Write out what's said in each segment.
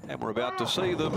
And we're about to see them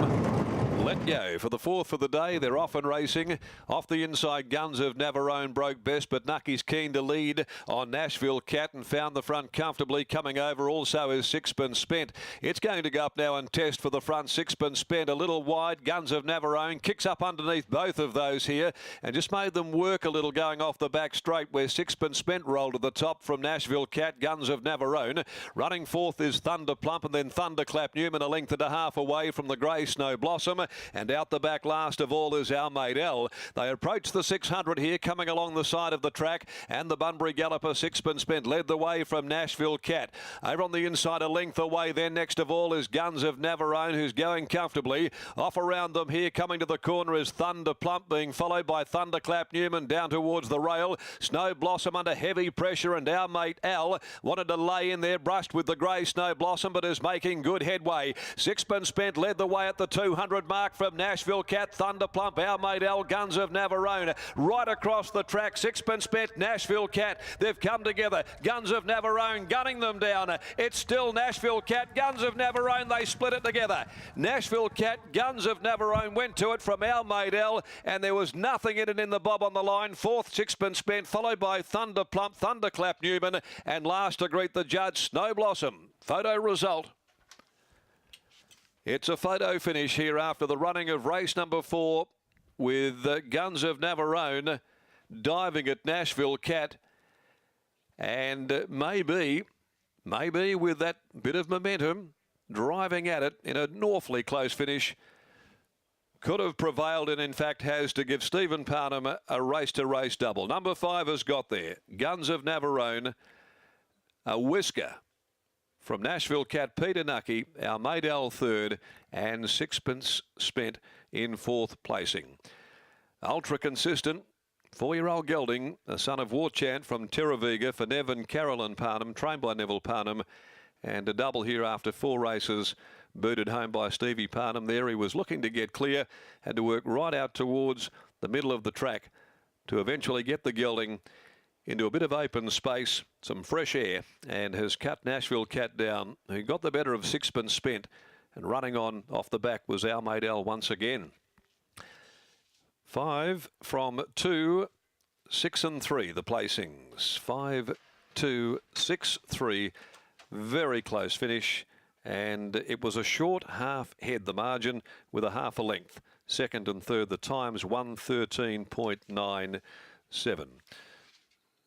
let go for the fourth of the day. They're off and racing. Off the inside, Guns of Navarone broke best, but Nucky's keen to lead on Nashville Cat and found the front comfortably. Coming over also is Sixpence Spent. It's going to go up now and test for the front. Sixpence Spent a little wide. Guns of Navarone kicks up underneath both of those here and just made them work a little going off the back straight, where Sixpence Spent rolled to the top from Nashville Cat. Guns of Navarone. Running fourth is Thunder Plump, and then Thunderclap Newman a length and a half away from the Grey Snow Blossom, and out the back last of all is Our Mate L. They approach the 600 here, coming along the side of the track, and the Bunbury Galloper Sixpence Spent led the way from Nashville Cat. Over on the inside a length away then, next of all is Guns of Navarone, who's going comfortably. Off around them here, coming to the corner is Thunder Plump, being followed by Thunderclap Newman down towards the rail. Snow Blossom under heavy pressure, and Our Mate L wanted to lay in there, brushed with the Grey Snow Blossom, but is making good headway. Sixpence Spent led the way at the 200 mark from Nashville Cat. Thunder Plump, Our Mate L, Guns of Navarone right across the track. Sixpence Spent, Nashville Cat, they've come together. Guns of Navarone gunning them down. It's still Nashville Cat, Guns of Navarone, they split it together. Nashville Cat, Guns of Navarone went to it from Our Mate L, and there was nothing in it in the bob on the line. Fourth, Sixpence Spent, followed by Thunder Plump, Thunderclap Newman, and last to greet the judge, Snow Blossom. Photo result. It's a photo finish here after the running of race number 4 with Guns of Navarone diving at Nashville Cat. And maybe with that bit of momentum, driving at it in an awfully close finish, could have prevailed and in fact has to give Stephen Parnham a race-to-race double. Number 5 has got there. Guns of Navarone, a whisker from Nashville Cat, Peter Nucky, Our Mate L third, and Sixpence Spent in fourth placing. Ultra consistent, 4-year-old gelding, a son of War Chant from Terravega for Nev and Carolyn Parnham, trained by Neville Parnham, and a double here after 4 races, booted home by Stevie Parnham there. He was looking to get clear, had to work right out towards the middle of the track to eventually get the gelding into a bit of open space, some fresh air, and has cut Nashville Cat down. He got the better of Sixpence Spent, and running on off the back was Our Mate L once again. 5 from 2, 6 and 3, the placings. 5, 2, 6, 3. Very close finish, and it was a short half head, the margin, with a half a length. Second and third, the times 1:13.97.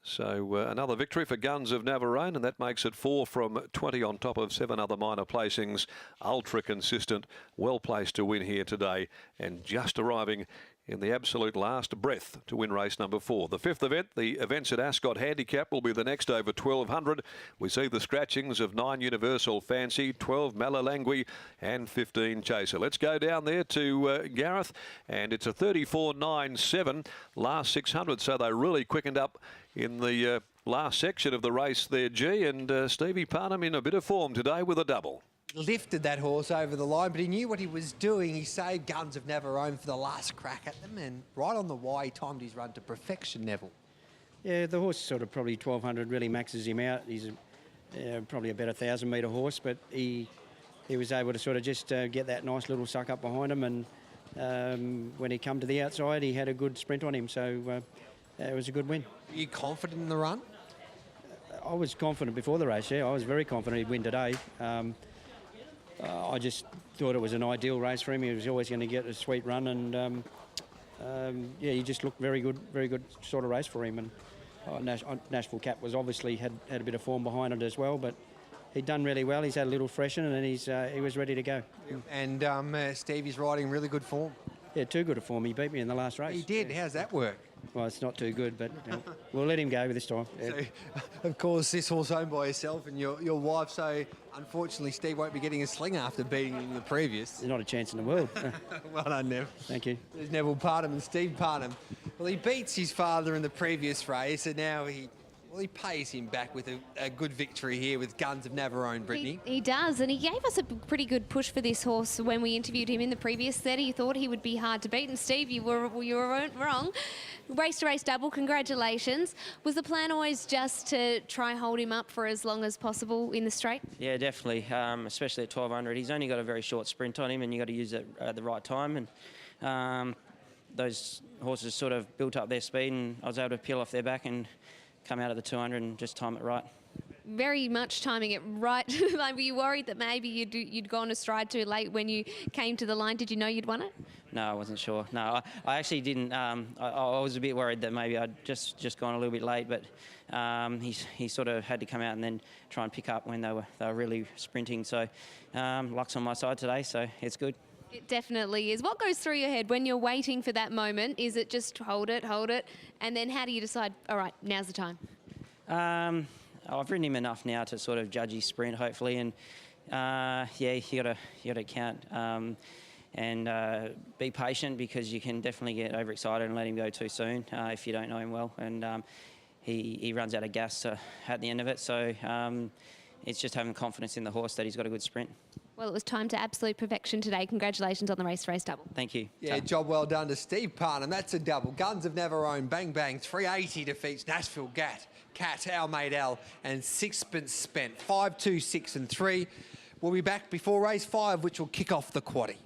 So another victory for Guns of Navarone, and that makes it 4 from 20 on top of 7 other minor placings. Ultra consistent, well placed to win here today, and just arriving in the absolute last breath to win race number 4. The 5th event, the events at Ascot Handicap, will be the next over 1200. We see the scratchings of 9 Universal Fancy, 12 Malalangui, and 15 Chaser. Let's go down there to Gareth, and it's a 34.97 last 600, so they really quickened up in the last section of the race there, G, and Stevie Parnham in a bit of form today with a double. Lifted that horse over the line, but he knew what he was doing. He saved Guns of Navarone for the last crack at them, and right on the wire, he timed his run to perfection, Neville. Yeah, the horse sort of probably 1200 really maxes him out. He's probably about a 1,000-metre horse, but he was able to sort of just get that nice little suck up behind him, and when he come to the outside, he had a good sprint on him, so it was a good win. Are you confident in the run? I was confident before the race, yeah. I was very confident he'd win today. I just thought it was an ideal race for him. He was always going to get a sweet run, and yeah, he just looked very good sort of race for him. And Nashville Cat was obviously had a bit of form behind it as well, but he'd done really well. He's had a little freshen, and he was ready to go. And Stevie's riding really good form. Yeah, too good a form. He beat me in the last race. He did. How's that work? Well, it's not too good, but we'll let him go this time. Yeah. So, of course, this horse owned by yourself and your wife, so unfortunately Steve won't be getting a sling after beating him in the previous. There's not a chance in the world. Well done, Nev. Thank you. There's Neville Parnham and Steve Parnham. Well, he beats his father in the previous race, and now he Well, he pays him back with a good victory here with Guns of Navarone, Brittany. He does, and he gave us a pretty good push for this horse when we interviewed him in the previous set. He thought he would be hard to beat, and Steve, you weren't wrong. Race to race double, congratulations. Was the plan always just to try hold him up for as long as possible in the straight? Yeah, definitely, especially at 1200. He's only got a very short sprint on him, and you got to use it at the right time. And those horses sort of built up their speed, and I was able to peel off their back and come out of the 200 and just time it right. Very much timing it right. Like, were you worried that maybe you'd gone astride too late when you came to the line? Did you know you'd won it? No, I wasn't sure. No, I actually didn't. I was a bit worried that maybe I'd just gone a little bit late, but he sort of had to come out and then try and pick up when they were really sprinting. So luck's on my side today, so it's good. It definitely is. What goes through your head when you're waiting for that moment? Is it just hold it, and then how do you decide, all right, now's the time? I've ridden him enough now to sort of judge his sprint, hopefully, and yeah, you gotta count and be patient, because you can definitely get overexcited and let him go too soon if you don't know him well, and he runs out of gas at the end of it. So it's just having confidence in the horse that he's got a good sprint. Well, it was time to absolute perfection today. Congratulations on the race double. Thank you. Yeah, job well done to Steve Parnham. That's a double. Guns of Navarone, bang, bang. 380 defeats Nashville Cat, Our Mate Al, and sixpence spent. 5, 2, 6 and 3. We'll be back before race 5, which will kick off the quaddie.